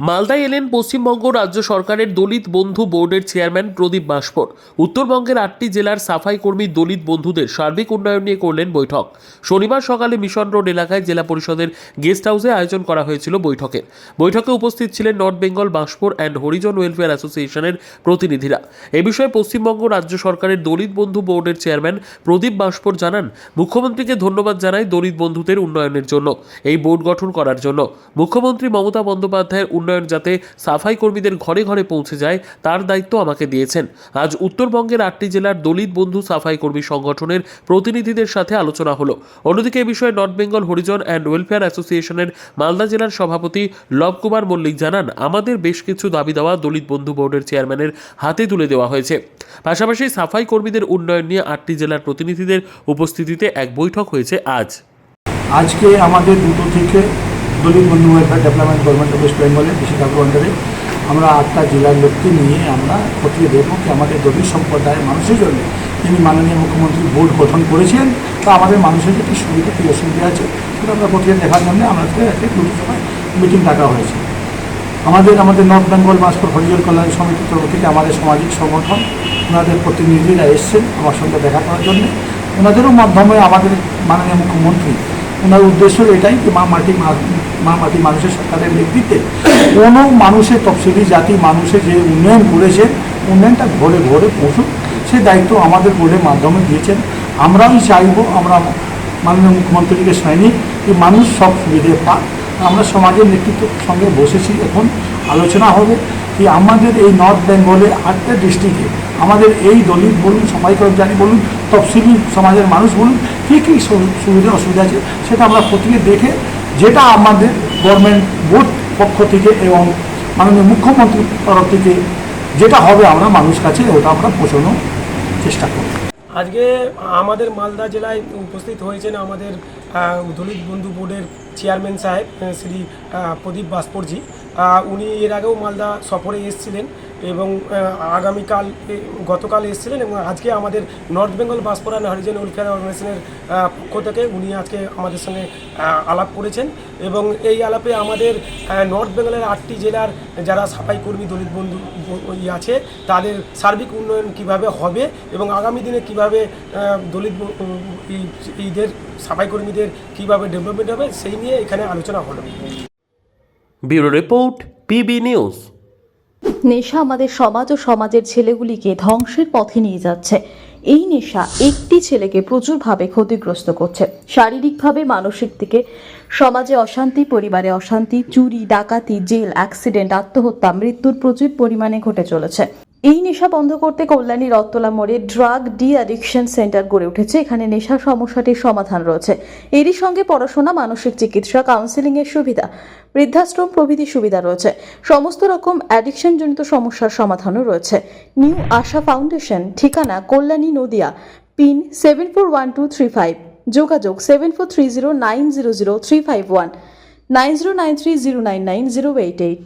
মালদায় এলেন পশ্চিমবঙ্গ রাজ্য সরকারের দলিত বন্ধু বোর্ডের চেয়ারম্যান প্রদীপ বাস্পর। উত্তরবঙ্গের 8টি জেলার সাফাই কর্মী দলিত বন্ধুদের সার্বিক উন্নয়ন নিয়ে করলেন বৈঠক। শনিবার সকালে মিশন রোড এলাকায় জেলা পরিষদের গেস্ট হাউসে আয়োজন করা হয়েছিল বৈঠকে উপস্থিত ছিলেন নর্থ বেঙ্গল বাস্পর অ্যান্ড হরিজন ওয়েলফেয়ার অ্যাসোসিয়েশনের প্রতিনিধিরা। এ বিষয়ে পশ্চিমবঙ্গ রাজ্য সরকারের দলিত বন্ধু বোর্ডের চেয়ারম্যান প্রদীপ বাস্পর জানান, মুখ্যমন্ত্রীকে ধন্যবাদ জানাই দলিত বন্ধুদের উন্নয়নের জন্য, এই বোর্ড গঠন করার জন্য। মুখ্যমন্ত্রী মমতা বন্দ্যোপাধ্যায়ের উন্নয়ন যাতে সাফাই কর্মীদের ঘরে ঘরে পৌঁছে যায় তার দায়িত্ব আমাকে দিয়েছেন। আজ উত্তরবঙ্গের 8টি জেলার দলিত বন্ধু সাফাই কর্মী সংগঠনের প্রতিনিধিদের সাথে আলোচনা হলো। অন্যদিকে এ বিষয়ে north Bengal Harijan and welfare অ্যাসোসিয়েশনের মালদা জেলার সভাপতি লব কুমার মল্লিক জানান, আমাদের বেশ কিছু দাবি দেওয়া দলিত বন্ধু বোর্ডের চেয়ারম্যানের হাতে তুলে দেওয়া হয়েছে। পাশাপাশি সাফাই কর্মীদের উন্নয়ন নিয়ে 8টি জেলার প্রতিনিধিদের উপস্থিতিতে এক বৈঠক হয়েছে আজকে আমাদের দুটো থেকে দলিত বন্ধু welfare development government of West বেঙ্গলের বিশিষ্ট আন্ডারে আমরা 8টা জেলার লোককে নিয়ে আমরা খতিয়ে দেখব কি আমাদের দলিত সম্প্রদায়ের মানুষের জন্য তিনি মাননীয় মুখ্যমন্ত্রী বোর্ড গঠন করেছেন, তা আমাদের মানুষের যে কী সুবিধা কী অসুবিধা আছে সেটা আমরা খতিয়ে দেখার জন্য আমাদের একটা দুটো সময় মিটিং ডাকা হয়েছে। আমাদের নর্থ বেঙ্গল বাস্পর হরিজন কল্যাণ সমিতির তরফ থেকে আমাদের সামাজিক সংগঠন ওনাদের প্রতিনিধিরা এসছেন আমার সঙ্গে দেখা করার জন্য। ওনাদেরও মাধ্যমে আমাদের মাননীয় মুখ্যমন্ত্রী ওনার উদ্দেশ্য এটাই যে মা মাটি মানুষের সরকারের নেতৃত্বে কোনো মানুষের তফসিলি জাতি মানুষের যে উন্নয়ন করেছে উন্নয়নটা ঘরে ঘরে পৌঁছুক, সে দায়িত্ব আমাদের বোর্ডের মাধ্যমে দিয়েছেন। আমরাই চাইব, আমরা মাননীয় মুখ্যমন্ত্রীকে চাইনি যে মানুষ সব সুবিধে পাক। আমরা সমাজের নেতৃত্বের সঙ্গে বসেছি, এখন আলোচনা হবে যে আমাদের এই নর্থ বেঙ্গলে 8টা ডিস্ট্রিক্টে আমাদের এই দলিত বলুন, সাফাই কর্মচারী বলুন, তফসিলি সমাজের মানুষ বলুন, কী কী সুবিধা অসুবিধা আছে সেটা আমরা খতিয়ে দেখে যেটা আমাদের গভর্নমেন্ট বোর্ড পক্ষ থেকে এবং মাননীয় মুখ্যমন্ত্রীর তরফ থেকে যেটা হবে আমরা মানুষ কাছে ওটা আমরা পৌঁছানোর চেষ্টা করব। আজকে আমাদের মালদা জেলায় উপস্থিত হয়েছেন আমাদের দলিত বন্ধু বোর্ডের চেয়ারম্যান সাহেব শ্রী প্রদীপ বাস্পরজি। উনি এর আগেও মালদা সফরে এসেছিলেন এবং গতকাল এসেছিলেন এবং আজকে আমাদের নর্থ বেঙ্গল বাস্পর অ্যান্ড হরিজন ওয়েলফেয়ার অর্গানাইজেশনের পক্ষ থেকে উনি আজকে আমাদের সঙ্গে আলাপ করেছেন এবং এই আলাপে আমাদের নর্থ বেঙ্গলের 8টি জেলার যারা সাফাই কর্মী দলিত বন্ধু আছে তাদের সার্বিক উন্নয়ন কিভাবে হবে এবং আগামী দিনে কিভাবে দলিত ঈদের সাফাই কর্মীদের কীভাবে ডেভেলপমেন্ট হবে সেই নিয়ে এখানে আলোচনা হলো। Bureau report, PB news. নেশা আমাদের সমাজ ও সমাজের ছেলেগুলিকে ধ্বংসের পথে নিয়ে যাচ্ছে। এই নেশা একটি ছেলেকে প্রচুরভাবে ক্ষতিগ্রস্ত করছে, শারীরিকভাবে, মানসিক দিকে। সমাজে অশান্তি, পরিবারে অশান্তি, চুরি, ডাকাতি, জেল, অ্যাক্সিডেন্ট, আত্মহত্যা, মৃত্যুর প্রচুর পরিমাণে ঘটে চলেছে। এই নেশা বন্ধ করতে কল্যাণী রত্তলা মোড়ে ড্রাগ ডি অ্যাডিকশন সেন্টার গড়ে উঠেছে। এখানে নেশা সমস্যাটির সমাধান রয়েছে। এরই সঙ্গে পড়াশোনা, মানসিক চিকিৎসা, কাউন্সেলিং এর সুবিধা, বৃদ্ধাশ্রম প্রভৃতি সুবিধা রয়েছে। সমস্ত রকম অ্যাডিকশন জনিত সমস্যার সমাধানও রয়েছে। নিউ আশা ফাউন্ডেশন, ঠিকানা কল্যাণী, নদিয়া, পিন 741235, যোগাযোগ 7430900351, 9093099088।